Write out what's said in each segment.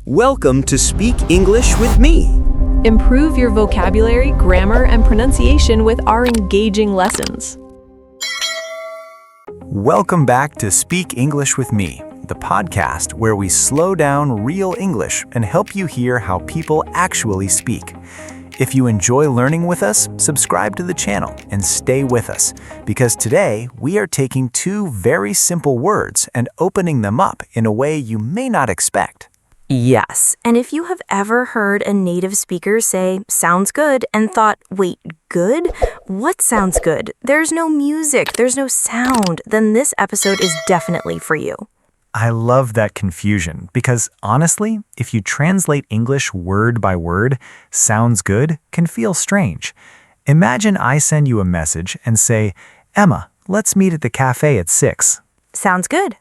Welcome to Speak English with me. Improve your vocabulary, grammar, and pronunciation with our engaging lessons. Welcome back to Speak English with me, the podcast where we slow down real English and help you hear how people actually speak. If you enjoy learning with us, subscribe to the channel and stay with us, because today we are taking two very simple words and opening them up in a way you may not expect. Yes, and if you have ever heard a native speaker say, sounds good, and thought, wait, good? What sounds good? There's no music, there's no sound, then this episode is definitely for you. I love that confusion because honestly, if you translate English word by word, sounds good can feel strange. Imagine I send you a message and say, Emma, let's meet at the cafe at 6. Sounds good.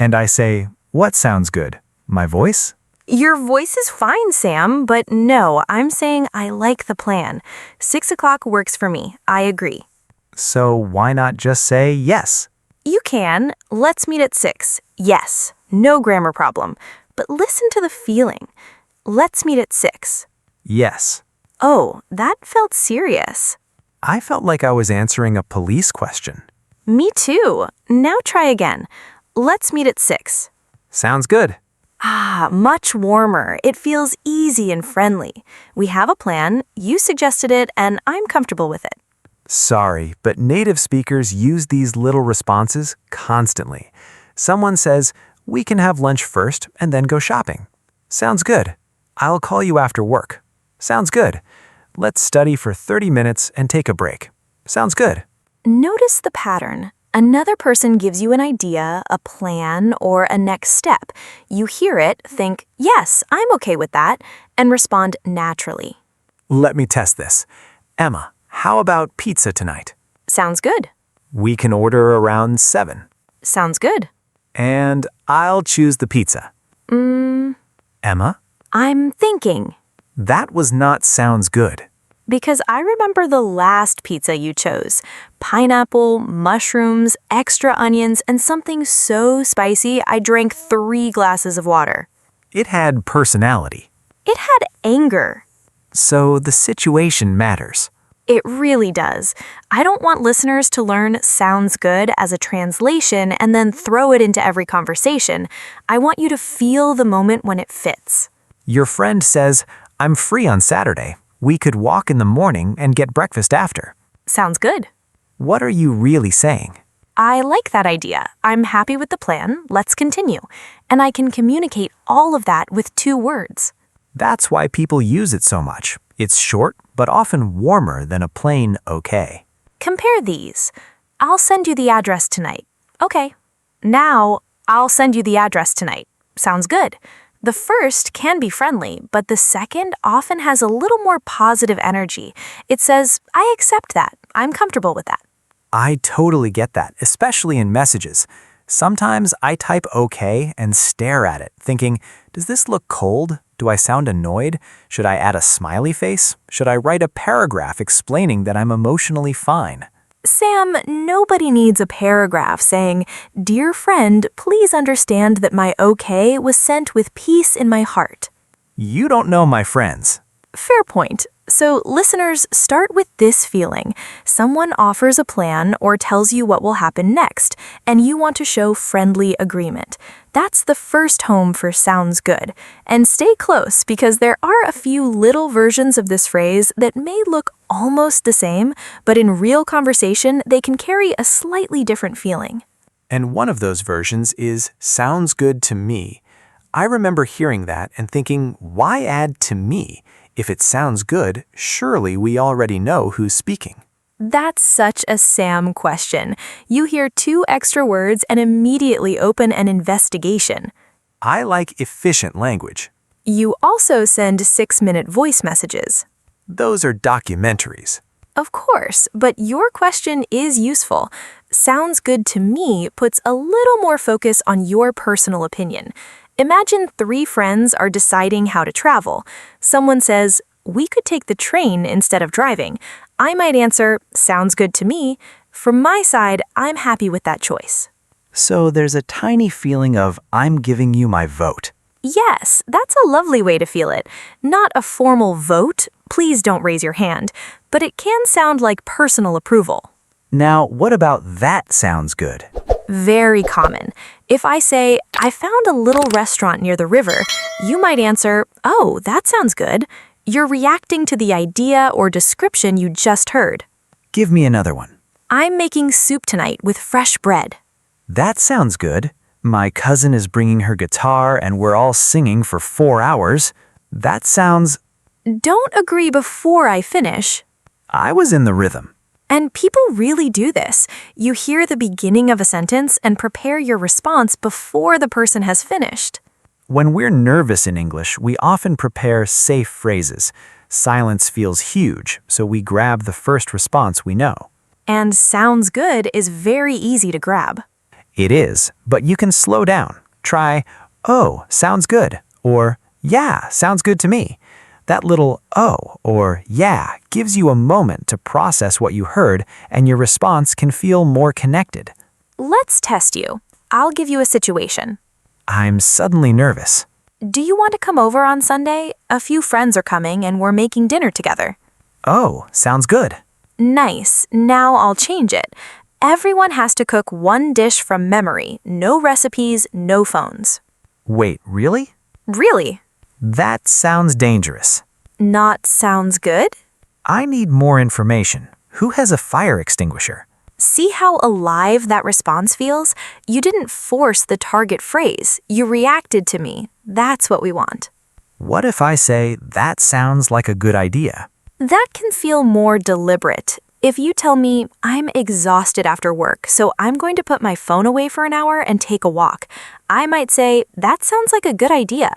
And I say, what sounds good? My voice? Your voice is fine, Sam, but no, I'm saying I like the plan. 6 o'clock works for me. I agree. So why not just say yes? You can. Let's meet at 6. Yes. No grammar problem. But listen to the feeling. Let's meet at 6. Yes. Oh, that felt serious. I felt like I was answering a police question. Me too. Now try again. Let's meet at 6. Sounds good. Ah, much warmer. It feels easy and friendly. We have a plan, you suggested it, and I'm comfortable with it. Sorry, but native speakers use these little responses constantly. Someone says, we can have lunch first and then go shopping. Sounds good. I'll call you after work. Sounds good. Let's study for 30 minutes and take a break. Sounds good. Notice the pattern. Another person gives you an idea, a plan, or a next step. You hear it, think, yes, I'm okay with that, and respond naturally. Let me test this. Emma, how about pizza tonight? Sounds good. We can order around 7. Sounds good. And I'll choose the pizza. Emma? I'm thinking. That was not sounds good. Because I remember the last pizza you chose. Pineapple, mushrooms, extra onions, and something so spicy I drank 3 glasses of water. It had personality. It had anger. So the situation matters. It really does. I don't want listeners to learn sounds good as a translation and then throw it into every conversation. I want you to feel the moment when it fits. Your friend says, I'm free on Saturday. We could walk in the morning and get breakfast after. Sounds good. What are you really saying? I like that idea. I'm happy with the plan. Let's continue. And I can communicate all of that with 2 words. That's why people use it so much. It's short, but often warmer than a plain okay. Compare these. I'll send you the address tonight. Okay. Now, I'll send you the address tonight. Sounds good. The first can be friendly, but the second often has a little more positive energy. It says, I accept that. I'm comfortable with that. I totally get that, especially in messages. Sometimes I type okay and stare at it, thinking, does this look cold? Do I sound annoyed? Should I add a smiley face? Should I write a paragraph explaining that I'm emotionally fine? Sam, nobody needs a paragraph saying, Dear friend, please understand that my okay was sent with peace in my heart. You don't know my friends. Fair point. So listeners, start with this feeling. Someone offers a plan or tells you what will happen next, and you want to show friendly agreement. That's the first home for sounds good. And stay close because there are a few little versions of this phrase that may look almost the same, but in real conversation, they can carry a slightly different feeling. And one of those versions is sounds good to me. I remember hearing that and thinking, why add to me? If it sounds good, surely we already know who's speaking. That's such a Sam question. You hear 2 extra words and immediately open an investigation. I like efficient language. You also send 6-minute voice messages. Those are documentaries. Of course, but your question is useful. Sounds good to me puts a little more focus on your personal opinion. Imagine 3 friends are deciding how to travel. Someone says, we could take the train instead of driving. I might answer, sounds good to me. From my side, I'm happy with that choice. So there's a tiny feeling of I'm giving you my vote. Yes, that's a lovely way to feel it. Not a formal vote, please don't raise your hand, but it can sound like personal approval. Now, what about that sounds good? Very common. If I say, I found a little restaurant near the river, you might answer, oh, that sounds good. You're reacting to the idea or description you just heard. Give me another one. I'm making soup tonight with fresh bread. That sounds good. My cousin is bringing her guitar and we're all singing for 4 hours. That sounds... Don't agree before I finish. I was in the rhythm. And people really do this. You hear the beginning of a sentence and prepare your response before the person has finished. When we're nervous in English, we often prepare safe phrases. Silence feels huge, so we grab the first response we know. And sounds good is very easy to grab. It is, but you can slow down. Try, oh, sounds good, or yeah, sounds good to me. That little oh or yeah gives you a moment to process what you heard, and your response can feel more connected. Let's test you. I'll give you a situation. I'm suddenly nervous. Do you want to come over on Sunday? A few friends are coming and we're making dinner together. Oh, sounds good. Nice. Now I'll change it. Everyone has to cook one dish from memory. No recipes, no phones. Wait, really? Really? That sounds dangerous. Not sounds good? I need more information. Who has a fire extinguisher? See how alive that response feels? You didn't force the target phrase. You reacted to me. That's what we want. What if I say, that sounds like a good idea? That can feel more deliberate. If you tell me, I'm exhausted after work, so I'm going to put my phone away for an hour and take a walk, I might say, that sounds like a good idea.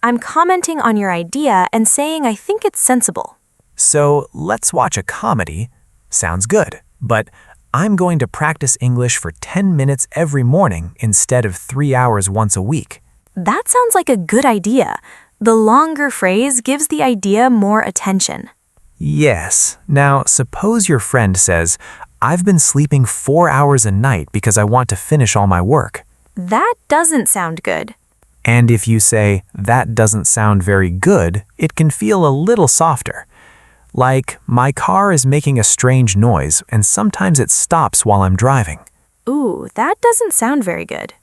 I'm commenting on your idea and saying I think it's sensible. So let's watch a comedy. Sounds good, but I'm going to practice English for 10 minutes every morning instead of 3 hours once a week. That sounds like a good idea. The longer phrase gives the idea more attention. Yes. Now, suppose your friend says, I've been sleeping 4 hours a night because I want to finish all my work. That doesn't sound good. And if you say, that doesn't sound very good, it can feel a little softer. Like, my car is making a strange noise and sometimes it stops while I'm driving. Ooh, that doesn't sound very good.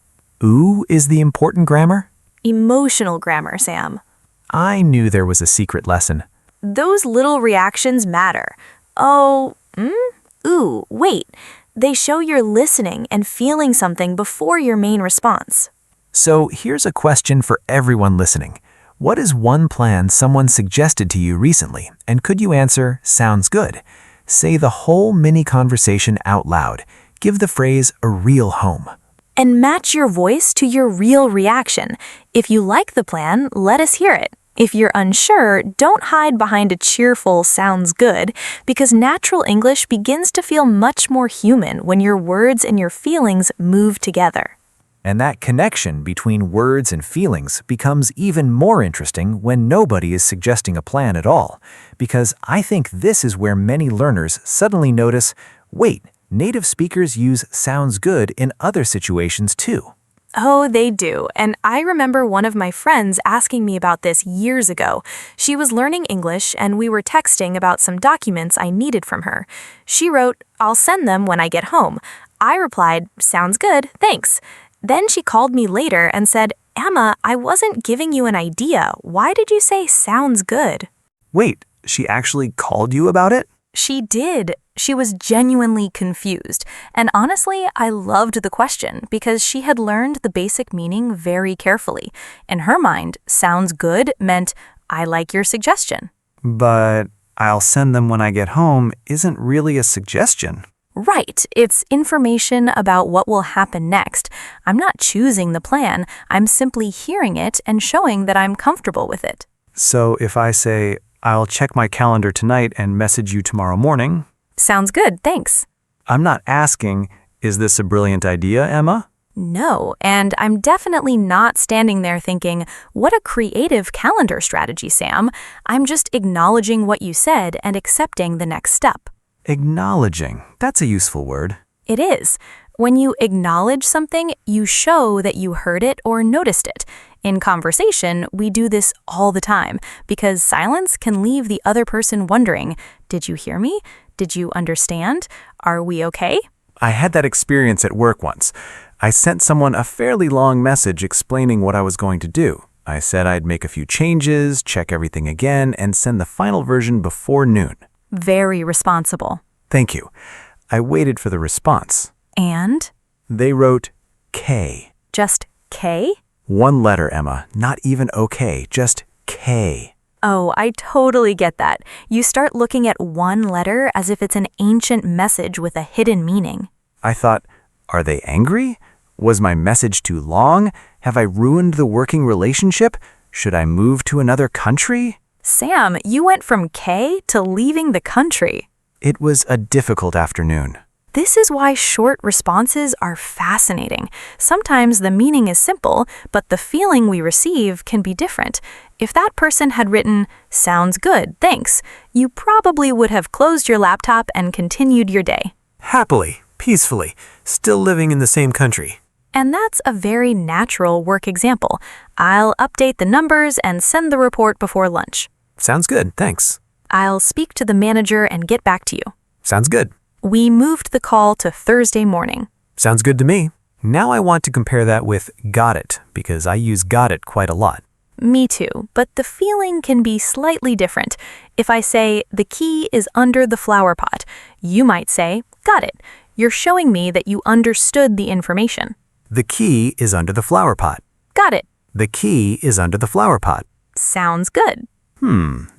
Ooh is the important grammar? Emotional grammar, Sam. I knew there was a secret lesson. Those little reactions matter. Oh, ooh, wait. They show you're listening and feeling something before your main response. So here's a question for everyone listening. What is one plan someone suggested to you recently? And could you answer, sounds good? Say the whole mini conversation out loud. Give the phrase a real home. And match your voice to your real reaction. If you like the plan, let us hear it. If you're unsure, don't hide behind a cheerful sounds good, because natural English begins to feel much more human when your words and your feelings move together. And that connection between words and feelings becomes even more interesting when nobody is suggesting a plan at all, because I think this is where many learners suddenly notice, wait, native speakers use sounds good in other situations too. Oh, they do. And I remember one of my friends asking me about this years ago. She was learning English and we were texting about some documents I needed from her. She wrote, I'll send them when I get home. I replied, sounds good, thanks. Then she called me later and said, Emma, I wasn't giving you an idea. Why did you say sounds good? Wait, she actually called you about it? She did. She was genuinely confused. And honestly, I loved the question because she had learned the basic meaning very carefully. In her mind, sounds good meant, I like your suggestion. But I'll send them when I get home isn't really a suggestion. Right. It's information about what will happen next. I'm not choosing the plan. I'm simply hearing it and showing that I'm comfortable with it. So if I say, I'll check my calendar tonight and message you tomorrow morning. Sounds good, thanks. I'm not asking, is this a brilliant idea, Emma? No, and I'm definitely not standing there thinking, what a creative calendar strategy, Sam. I'm just acknowledging what you said and accepting the next step. Acknowledging. That's a useful word. It is. When you acknowledge something, you show that you heard it or noticed it. In conversation, we do this all the time because silence can leave the other person wondering, did you hear me? Did you understand? Are we okay? I had that experience at work once. I sent someone a fairly long message explaining what I was going to do. I said I'd make a few changes, check everything again, and send the final version before noon. Very responsible. Thank you. I waited for the response. And? They wrote K. Just K? One letter, Emma. Not even okay, just K. Oh, I totally get that. You start looking at one letter as if it's an ancient message with a hidden meaning. I thought, are they angry? Was my message too long? Have I ruined the working relationship? Should I move to another country? Sam, you went from K to leaving the country. It was a difficult afternoon. This is why short responses are fascinating. Sometimes the meaning is simple, but the feeling we receive can be different. If that person had written, "Sounds good, thanks," you probably would have closed your laptop and continued your day. Happily, peacefully, still living in the same country. And that's a very natural work example. I'll update the numbers and send the report before lunch. Sounds good, thanks. I'll speak to the manager and get back to you. Sounds good. We moved the call to Thursday morning. Sounds good to me. Now I want to compare that with got it, because I use got it quite a lot. Me too, but the feeling can be slightly different. If I say, the key is under the flower pot, you might say, got it. You're showing me that you understood the information. The key is under the flower pot. Got it. The key is under the flower pot. Sounds good.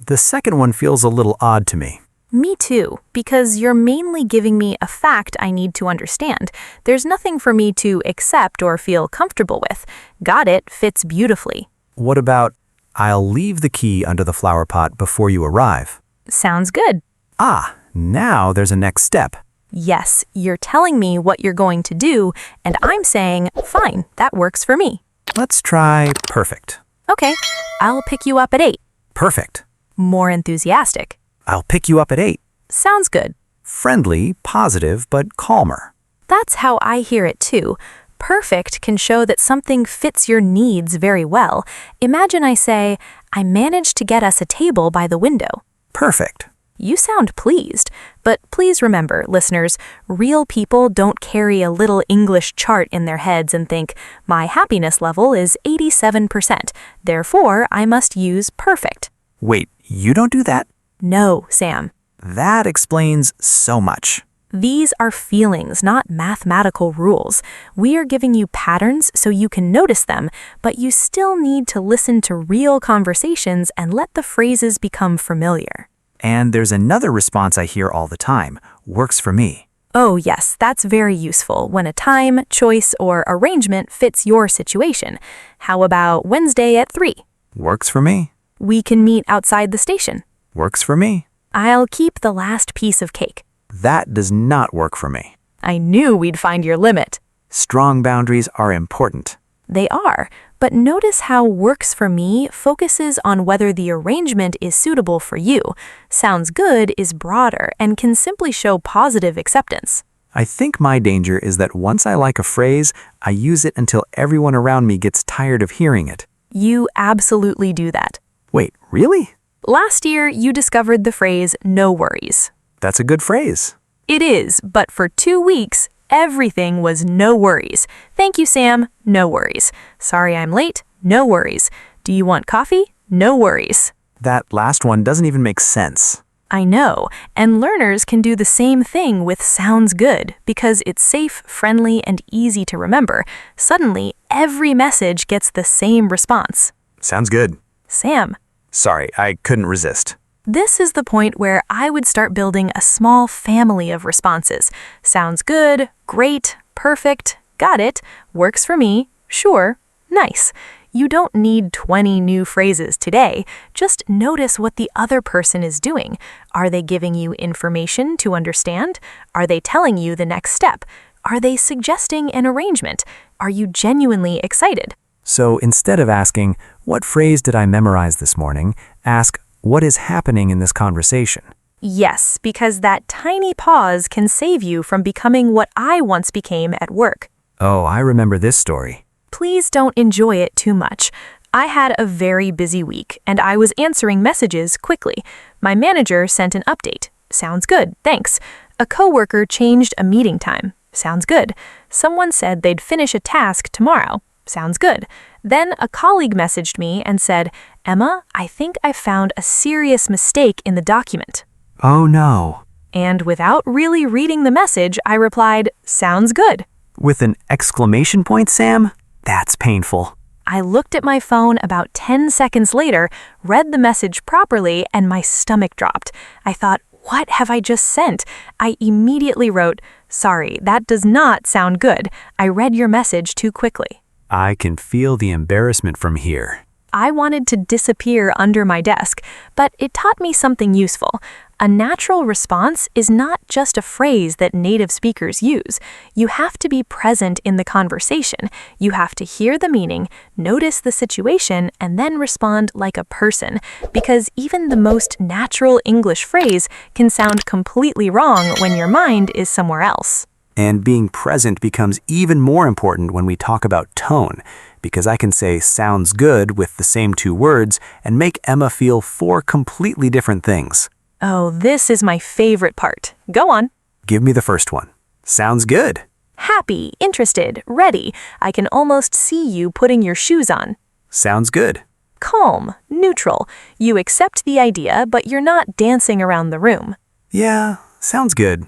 The second one feels a little odd to me. Me too, because you're mainly giving me a fact I need to understand. There's nothing for me to accept or feel comfortable with. Got it fits beautifully. What about, I'll leave the key under the flower pot before you arrive? Sounds good. Ah, now there's a next step. Yes, you're telling me what you're going to do, and I'm saying, fine, that works for me. Let's try perfect. Okay, I'll pick you up at 8. Perfect. More enthusiastic. I'll pick you up at 8. Sounds good. Friendly, positive, but calmer. That's how I hear it too. Perfect can show that something fits your needs very well. Imagine I say, I managed to get us a table by the window. Perfect. You sound pleased, but please remember, listeners, real people don't carry a little English chart in their heads and think, my happiness level is 87%, therefore I must use perfect. Wait, you don't do that? No, Sam. That explains so much. These are feelings, not mathematical rules. We are giving you patterns so you can notice them, but you still need to listen to real conversations and let the phrases become familiar. And there's another response I hear all the time. Works for me. Oh yes, that's very useful when a time, choice, or arrangement fits your situation. How about Wednesday at 3? Works for me. We can meet outside the station. Works for me. I'll keep the last piece of cake. That does not work for me. I knew we'd find your limit. Strong boundaries are important. They are, but notice how works for me focuses on whether the arrangement is suitable for you. Sounds good is broader and can simply show positive acceptance. I think my danger is that once I like a phrase, I use it until everyone around me gets tired of hearing it. You absolutely do that. Wait, really? Last year, you discovered the phrase, no worries. That's a good phrase. It is, but for 2 weeks, everything was no worries. Thank you, Sam. No worries. Sorry I'm late. No worries. Do you want coffee? No worries. That last one doesn't even make sense. I know, and learners can do the same thing with sounds good because it's safe, friendly, and easy to remember. Suddenly, every message gets the same response. Sounds good. Sam. Sorry, I couldn't resist. This is the point where I would start building a small family of responses. Sounds good, great, perfect, got it, works for me, sure, nice. You don't need 20 new phrases today. Just notice what the other person is doing. Are they giving you information to understand? Are they telling you the next step? Are they suggesting an arrangement? Are you genuinely excited? So instead of asking, what phrase did I memorize this morning, ask, what is happening in this conversation? Yes, because that tiny pause can save you from becoming what I once became at work. Oh, I remember this story. Please don't enjoy it too much. I had a very busy week, and I was answering messages quickly. My manager sent an update. Sounds good, thanks. A coworker changed a meeting time. Sounds good. Someone said they'd finish a task tomorrow. Sounds good. Then a colleague messaged me and said, Emma, I think I found a serious mistake in the document. Oh no. And without really reading the message, I replied, sounds good. With an exclamation point, Sam? That's painful. I looked at my phone about 10 seconds later, read the message properly, and my stomach dropped. I thought, what have I just sent? I immediately wrote, sorry, that does not sound good. I read your message too quickly. I can feel the embarrassment from here. I wanted to disappear under my desk, but it taught me something useful. A natural response is not just a phrase that native speakers use. You have to be present in the conversation. You have to hear the meaning, notice the situation, and then respond like a person. Because even the most natural English phrase can sound completely wrong when your mind is somewhere else. And being present becomes even more important when we talk about tone, because I can say sounds good with the same two words and make Emma feel 4 completely different things. Oh, this is my favorite part. Go on. Give me the first one. Sounds good. Happy, interested, ready. I can almost see you putting your shoes on. Sounds good. Calm, neutral. You accept the idea, but you're not dancing around the room. Yeah, sounds good.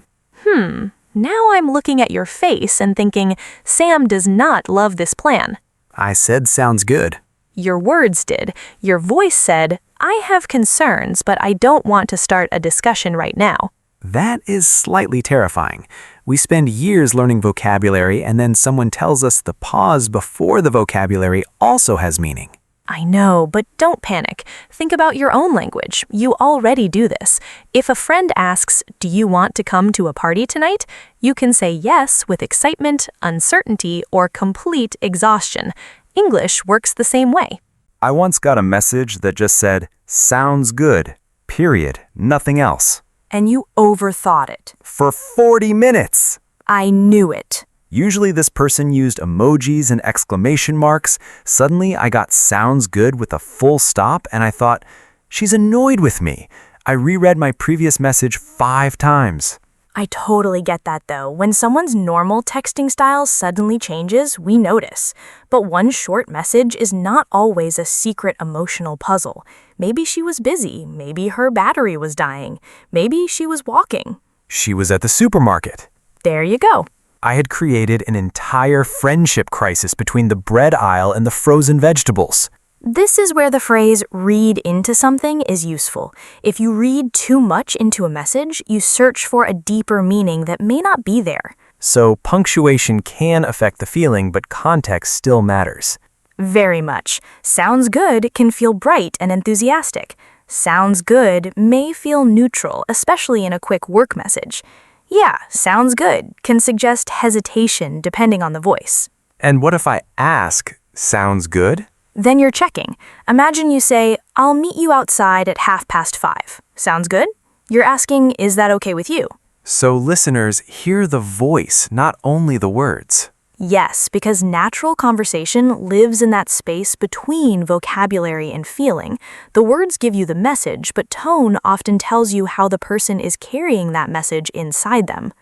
Now I'm looking at your face and thinking, Sam does not love this plan. I said sounds good. Your words did. Your voice said, I have concerns, but I don't want to start a discussion right now. That is slightly terrifying. We spend years learning vocabulary and then someone tells us the pause before the vocabulary also has meaning. I know, but don't panic. Think about your own language. You already do this. If a friend asks, do you want to come to a party tonight? You can say yes with excitement, uncertainty, or complete exhaustion. English works the same way. I once got a message that just said, sounds good, period, nothing else. And you overthought it. For 40 minutes! I knew it. Usually this person used emojis and exclamation marks. Suddenly I got sounds good with a full stop and I thought, she's annoyed with me. I reread my previous message 5 times. I totally get that though. When someone's normal texting style suddenly changes, we notice. But one short message is not always a secret emotional puzzle. Maybe she was busy. Maybe her battery was dying. Maybe she was walking. She was at the supermarket. There you go. I had created an entire friendship crisis between the bread aisle and the frozen vegetables. This is where the phrase read into something is useful. If you read too much into a message, you search for a deeper meaning that may not be there. So punctuation can affect the feeling, but context still matters. Very much. Sounds good can feel bright and enthusiastic. Sounds good may feel neutral, especially in a quick work message. Yeah, sounds good can suggest hesitation depending on the voice. And what if I ask, sounds good? Then you're checking. Imagine you say, I'll meet you outside at 5:30. Sounds good? You're asking, is that okay with you? So listeners hear the voice, not only the words. Yes, because natural conversation lives in that space between vocabulary and feeling. The words give you the message, but tone often tells you how the person is carrying that message inside them.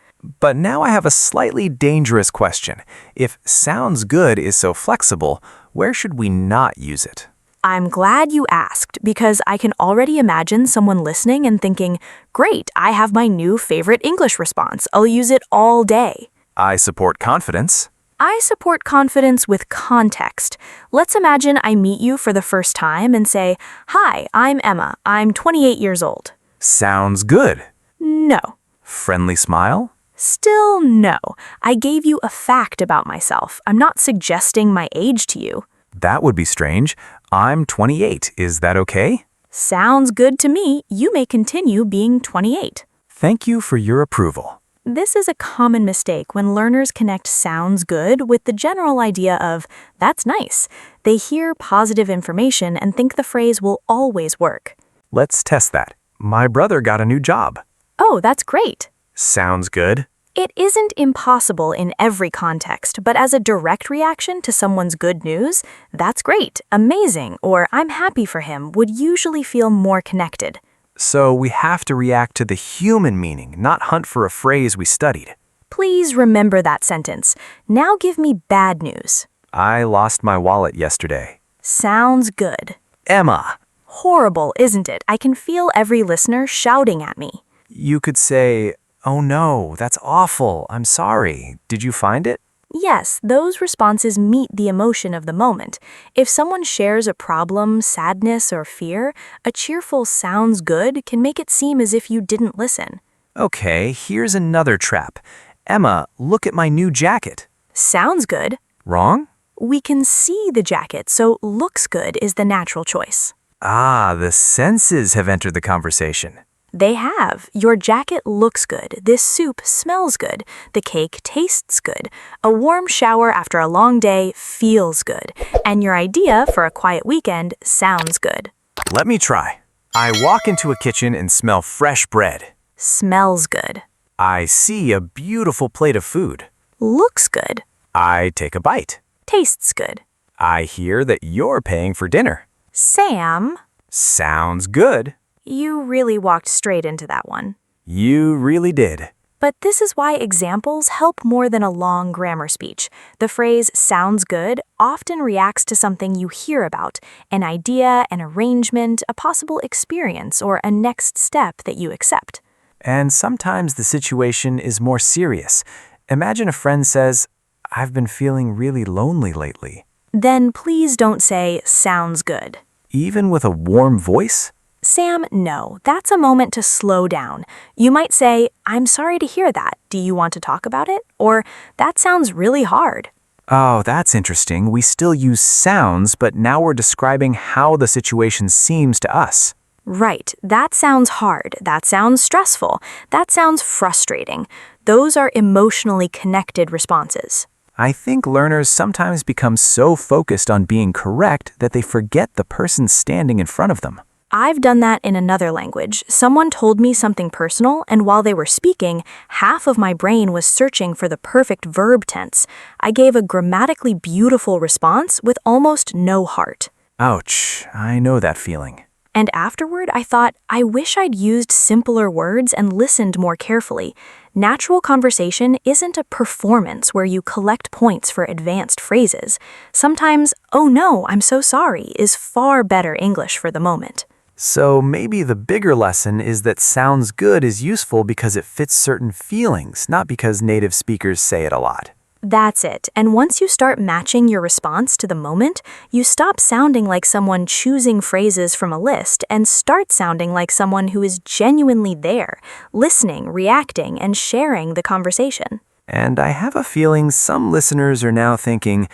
But now I have a slightly dangerous question. If sounds good is so flexible, where should we not use it? I'm glad you asked, because I can already imagine someone listening and thinking, great, I have my new favorite English response. I'll use it all day. I support confidence. I support confidence with context. Let's imagine I meet you for the first time and say, hi, I'm Emma. I'm 28 years old. Sounds good. No. Friendly smile? Still no. I gave you a fact about myself. I'm not suggesting my age to you. That would be strange. I'm 28. Is that okay? Sounds good to me. You may continue being 28. Thank you for your approval. This is a common mistake when learners connect sounds good with the general idea of, that's nice. They hear positive information and think the phrase will always work. Let's test that. My brother got a new job. Oh, that's great. Sounds good. It isn't impossible in every context, but as a direct reaction to someone's good news, that's great, amazing, or I'm happy for him would usually feel more connected. So we have to react to the human meaning, not hunt for a phrase we studied. Please remember that sentence. Now give me bad news. I lost my wallet yesterday. Sounds good. Emma, Horrible, isn't it? I can feel every listener shouting at me. you could say, "Oh no, that's awful. I'm sorry. Did you find it?" Yes, those responses meet the emotion of the moment. If someone shares a problem, sadness, or fear, a cheerful sounds good can make it seem as if you didn't listen. Okay, here's another trap. Emma, look at my new jacket. Sounds good. Wrong? We can see the jacket, so looks good is the natural choice. Ah, the senses have entered the conversation. They have. Your jacket looks good. This soup smells good. The cake tastes good. A warm shower after a long day feels good. And your idea for a quiet weekend sounds good. Let me try. I walk into a kitchen and smell fresh bread. Smells good. I see a beautiful plate of food. Looks good. I take a bite. Tastes good. I hear that you're paying for dinner. Sam, Sounds good. you really walked straight into that one. You really did. But this is why examples help more than a long grammar speech. The phrase sounds good often reacts to something you hear about, an idea, an arrangement, a possible experience, or a next step that you accept. And sometimes the situation is more serious. Imagine a friend says, "I've been feeling really lonely lately." Then please don't say sounds good. Even with a warm voice? Sam, no, that's a moment to slow down. You might say, I'm sorry to hear that. Do you want to talk about it? Or, that sounds really hard. Oh, that's interesting. We still use sounds, but now we're describing how the situation seems to us. Right, that sounds hard. That sounds stressful. That sounds frustrating. Those are emotionally connected responses. I think learners sometimes become so focused on being correct that they forget the person standing in front of them. I've done that in another language. Someone told me something personal, and while they were speaking, half of my brain was searching for the perfect verb tense. I gave a grammatically beautiful response with almost no heart. Ouch, I know that feeling. And afterward, I thought, I wish I'd used simpler words and listened more carefully. Natural conversation isn't a performance where you collect points for advanced phrases. Sometimes, oh no, I'm so sorry, is far better English for the moment. So maybe the bigger lesson is that sounds good is useful because it fits certain feelings, not because native speakers say it a lot. That's it. And once you start matching your response to the moment, you stop sounding like someone choosing phrases from a list and start sounding like someone who is genuinely there, listening, reacting, and sharing the conversation. And I have a feeling some listeners are now thinking,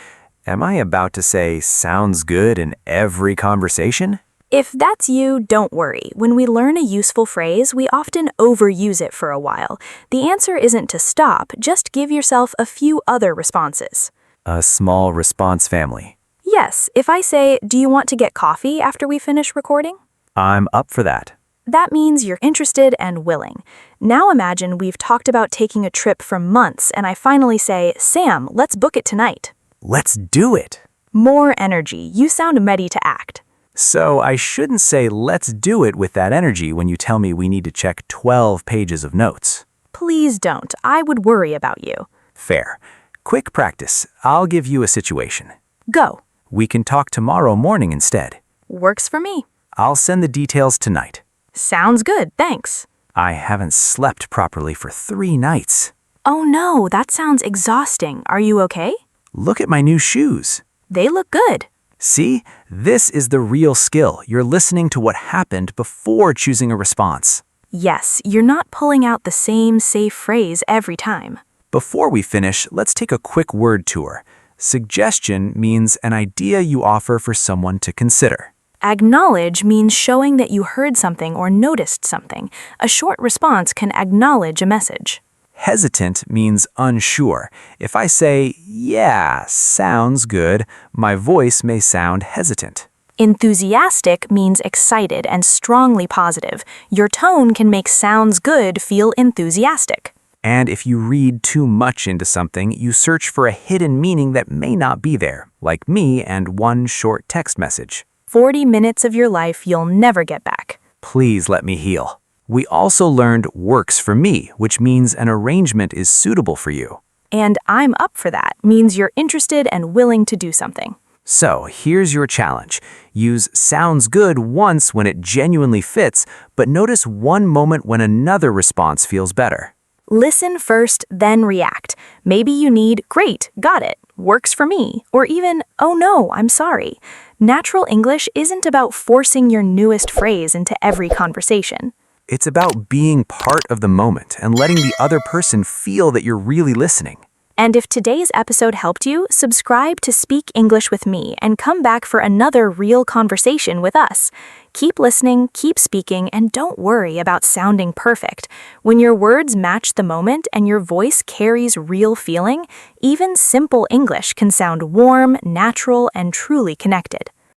am I about to say sounds good in every conversation? If that's you, don't worry. When we learn a useful phrase, we often overuse it for a while. The answer isn't to stop, just give yourself a few other responses. A small response family. Yes, if I say, do you want to get coffee after we finish recording? I'm up for that. That means you're interested and willing. Now imagine we've talked about taking a trip for months and I finally say, Sam, let's book it tonight. Let's do it. More energy. You sound ready to act. So I shouldn't say let's do it with that energy when you tell me we need to check 12 pages of notes. Please don't. I would worry about you. Fair. Quick practice. I'll give you a situation. Go. We can talk tomorrow morning instead. Works for me. I'll send the details tonight. Sounds good, thanks. I haven't slept properly for 3 nights. Oh no, that sounds exhausting. Are you okay? Look at my new shoes. They look good. See, this is the real skill. You're listening to what happened before choosing a response. Yes, you're not pulling out the same safe phrase every time. Before we finish, let's take a quick word tour. Suggestion means an idea you offer for someone to consider. Acknowledge means showing that you heard something or noticed something. A short response can acknowledge a message. Hesitant means unsure. If I say, yeah, sounds good, my voice may sound hesitant. Enthusiastic means excited and strongly positive. Your tone can make sounds good feel enthusiastic. And if you read too much into something, you search for a hidden meaning that may not be there, like me and one short text message. 40 minutes of your life you'll never get back. Please let me heal. We also learned works for me, which means an arrangement is suitable for you. And I'm up for that means you're interested and willing to do something. So here's your challenge. Use sounds good once when it genuinely fits, but notice one moment when another response feels better. Listen first, then react. Maybe you need, great, got it, works for me, or even, oh no, I'm sorry. Natural English isn't about forcing your newest phrase into every conversation. It's about being part of the moment and letting the other person feel that you're really listening. And if today's episode helped you, subscribe to Speak English with Me and come back for another real conversation with us. Keep listening, keep speaking, and don't worry about sounding perfect. When your words match the moment and your voice carries real feeling, even simple English can sound warm, natural, and truly connected.